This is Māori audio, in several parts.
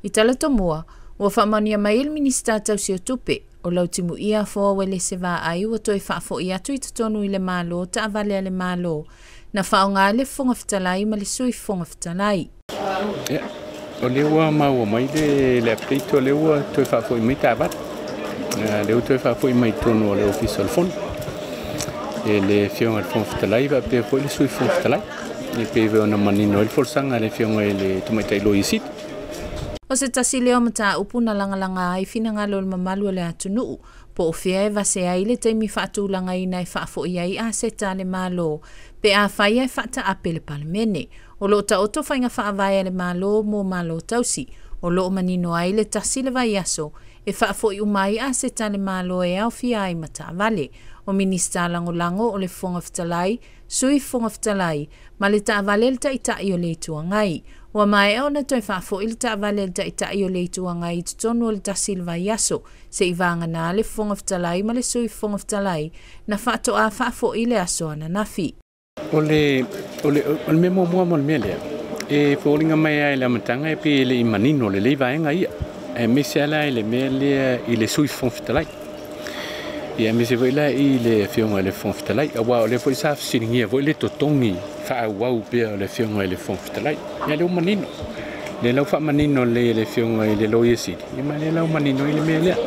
I tala tomua, ua whaamania mai il minista tausi o tupe, o lau timu ia fōa wele se wā ai ua toi faafoi atu I totonu I le Malo, taavale a le Malo, na faaaoga le Fofoga Fetalai ma le Sui Fofoga Fetalai. O le ua maua mai le update o le ua toi faafoi mai taavale. Le ua toi faafoi mai tonu o le official phone. E le fionga le Fofoga Fetalai va pe foi le Sui Fofoga Fetalai. Le pe ve ona manino le forsanga le fionga le tumaita ilo isit. O se tasi leo mata upu na langalanga ai fina ngalo le mamalu le atunuu, po o fia e vase ai le teimi whaatulanga ina e whaafoi ai a seta le Malo, pe a whai e whaata ape le palemene, o lo ta oto whainga whaavai le Malo mo Malo tausi, o lo manino ai le tasi le vai aso, e whaafoi umai a seta le Malo e au fia ai mata vale, o minista lango o le Fofoga Fetalai, Sui Fofoga Fetalai, ma le taavale le taitai o le tuangai. Wa mai ona toi faafoi le taavale le taitai o le tuangai I totonu o le tasi le vai aso, se I vangana le Fofoga Fetalai ma le Sui Fofoga Fetalai, na whaatoa faafoi le aso ana nafi. O le memo mua mo le mea lea, e whoolinga mai ai le amatanga e pe le imanino le leivaenga ia, e mese ala I le mea lea I le Sui Fofoga Fetalai. Ia mese voi la I le fionga le Fofoga Fetalai, a wao le foi sa fsiringia voi le totongi faaaoga pea le fionga le Fofoga Fetalai. Ia le umanino. Le lau manino le fionga le loia sidi. Ia ma le lau manino I le mea lea.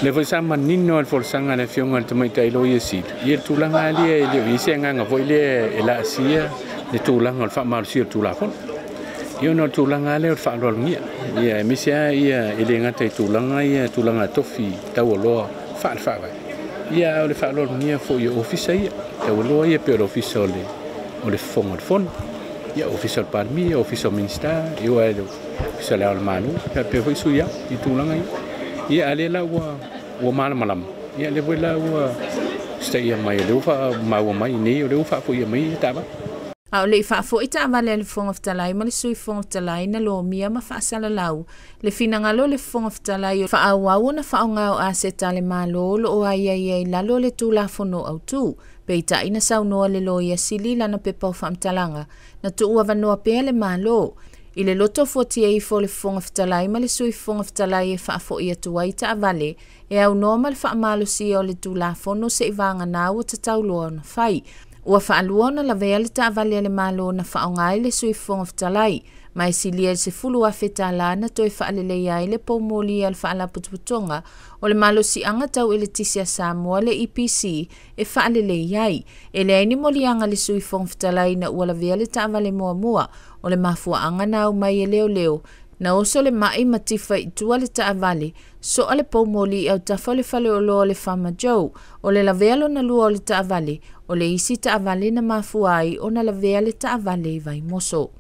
Le foi sa manino le forsanga le fionga le tumaita I loia sidi. Ia le tūlanga alia e leo ise nganga voi le e la asia le tūlanga le whaamarusia le tūlafon. Ia no tūlanga alia le whaalolungia. Ia misia ia ele ngata I tūlanga ia tūlanga tofi tau aloa whaafai. Ia o le whaalolungia fo ia ofisa ia. Tau aloa ia pe o le ofisa o le Fofoga Fon. Ia official palmi, official minister, eu é official ao Malo, já pegou isso ia, e tu lá aí. E ali lá o Malo malam. E ali foi lá o stay mai le fa mau mai nei le fa foi mai tava. A le fa foi taavale le Fofoga Fetalai ma le Sui Fofoga Fetalai na lo mia ma faasala lau. Le finangalo le Fofoga Fetalai fa awau na faaaoga o a seta le Malo lo ai lalo le tulafono au tu. Peita ina saunoa le loia sili lana pepa o whaamtalanga, na tuua vanoa pea le Malo. I le loto 48 fo le Fofoga Fetalai ma le Sui Fofoga Fetalai e whaafoi atua I taavale, e au noa ma le whaamalo si o le tulafono se I vangana o tatauloa na whai. Ua whaalua na lavea le taavale le Malo na whaongai le Sui Fofoga Fetalai, mai silia se fulu a fetala na toi whaalelei ai le paumoli al whaala putuputonga o le Malo si anga tau ele tisia Samoa le EPC e whaalelei ai. E le aini molianga le Sui Fofoga Fetalai na ua lavea le taavale mua o le mafua anga na au mai e leo. Na oso le mai matifa I tua le taavale, so ale paumoli au tafa le whale o loa le whama jau, o le lavea na lua o le taavale, o le isi taavale na mafua ai o na lavea le taavale vai moso.